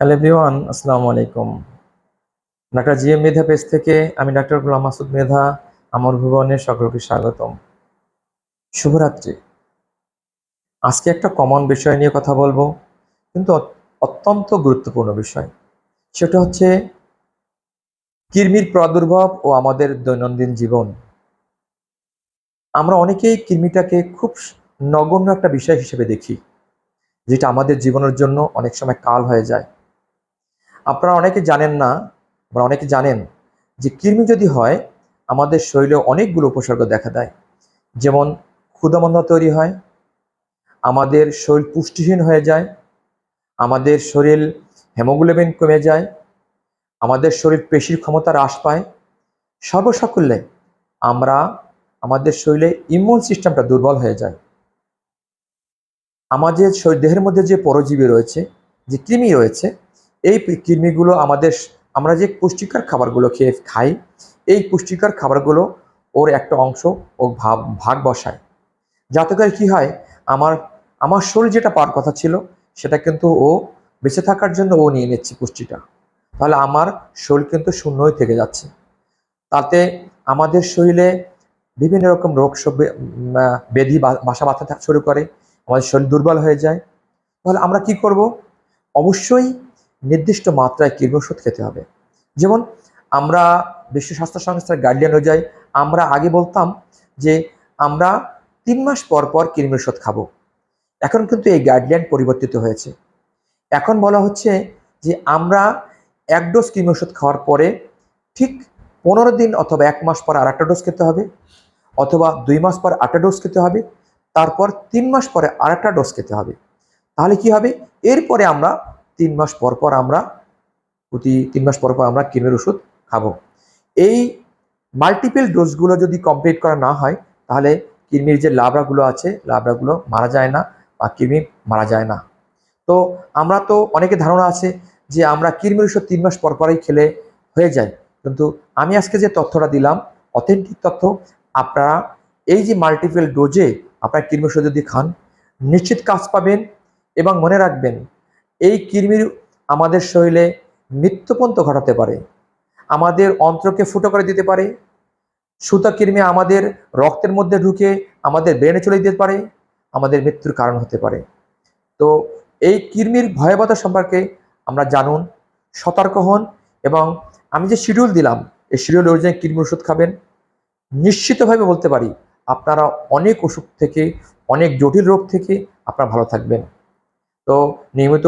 Hello everyone, আসসালামু আলাইকুম। Doctor GM মেধা page থেকে আমি ডাক্তার গোলাম মাসুদ মেধা, আমার ভুবনে সকলকে স্বাগতম। শুভরাত্রি। আজকে একটা কমন বিষয় নিয়ে কথা বলবো, কিন্তু অত্যন্ত গুরুত্বপূর্ণ বিষয়। সেটা হচ্ছে কৃমির প্রাদুর্ভাব ও আমাদের দৈনন্দিন জীবন। আমরা অনেকেই কৃমিটাকে খুব নগণ্য একটা বিষয় হিসেবে দেখি, যেটা আমাদের জীবনের জন্য অনেক সময় কাল হয়ে যায়। আপনারা অনেকে জানেন না, বা অনেকে জানেন যে কৃমি যদি হয় আমাদের শরীরে অনেকগুলো উপসর্গ দেখা দেয়। যেমন ক্ষুধামন্দা তৈরি হয়, আমাদের শরীর পুষ্টিহীন হয়ে যায়, আমাদের শরীর হেমোগ্লোবিন কমে যায়, আমাদের শরীর পেশির ক্ষমতা হ্রাস পায়। সর্বসাকুল্যে আমরা আমাদের শরীরে ইমিউন সিস্টেমটা দুর্বল হয়ে যায়। আমাদের দেহের মধ্যে যে পরজীবী রয়েছে, যে কৃমি রয়েছে, এই কৃমিগুলো আমরা যে পুষ্টিকর খাবারগুলো খাই, এই পুষ্টিকর খাবারগুলো ওর একটা অংশ ও ভাগ বসায়। যাতে করে কি হয়, আমার আমার শরীর যেটা পাওয়ার কথা ছিল সেটা কিন্তু ও বেঁচে থাকার জন্য ও নিয়ে নিচ্ছে পুষ্টিটা। তাহলে আমার শরীর কিন্তু শূন্যই থেকে যাচ্ছে। তাতে আমাদের শরীরে বিভিন্ন রকম ব্যাধি বাসা বাঁধতে শুরু করে, আমাদের শরীর দুর্বল হয়ে যায়। তাহলে আমরা কি করব? অবশ্যই নির্দিষ্ট মাত্রায় কৃমি ওষুধ খেতে হবে। যেমন আমরা বিশ্ব স্বাস্থ্য সংস্থার গাইডলাইন অনুযায়ী আমরা আগে বলতাম যে আমরা 3 মাস পর পর কৃমি ওষুধ খাবো। এখন কিন্তু এই গাইডলাইন পরিবর্তিত হয়েছে। এখন বলা হচ্ছে যে আমরা 1 ডোজ কৃমি ওষুধ খাওয়ার পরে ঠিক 15 দিন অথবা 1 মাস পর আর একটা ডোজ খেতে হবে, অথবা 2 মাস পর আরেকটা ডোজ খেতে হবে, তারপর 3 মাস পরে আর একটা ডোজ খেতে হবে। তাহলে কি হবে? এরপরে আমরা 3 মাস পর পর আমরা প্রতি 3 মাস পর পর আমরা কৃমির ওষুধ খাবো। এই মাল্টিপল ডোজগুলো যদি কমপ্লিট করা না হয়, তাহলে কৃমির যে লার্ভাগুলো আছে, লার্ভাগুলো মারা যায় না বা কৃমি মারা যায় না। তো আমরা তো অনেকে ধারণা আছে যে আমরা কৃমির ওষুধ 3 মাস পর পরই খেলে হয়ে যায়। কিন্তু আমি আজকে যে তথ্যটা দিলাম, অথেন্টিক তথ্য। আপনারা এই যে মাল্টিপল ডোজে আপনারা কৃমি ওষুধ যদি খান, নিশ্চিত কাজ পাবেন। এবং মনে রাখবেন, এই কৃমির আমাদের শরীরে মৃত্যু পর্যন্ত ঘটাতে পারে, আমাদের অন্ত্রকে ফুটো করে দিতে পারে। সুতা কৃমি আমাদের রক্তের মধ্যে ঢুকে আমাদের ব্রেনে চলে যেতে পারে, আমাদের মৃত্যুর কারণ হতে পারে। তো এই কৃমির ভয়াবহতা সম্পর্কে আমরা জানুন, সতর্ক হন। এবং আমি যে শিডিউল দিলাম, এই শিডিউল অনুযায়ী কৃমি ওষুধ খাবেন। নিশ্চিতভাবে বলতে পারি আপনারা অনেক অসুখ থেকে, অনেক জটিল রোগ থেকে আপনারা ভালো থাকবেন। তো নিয়মিত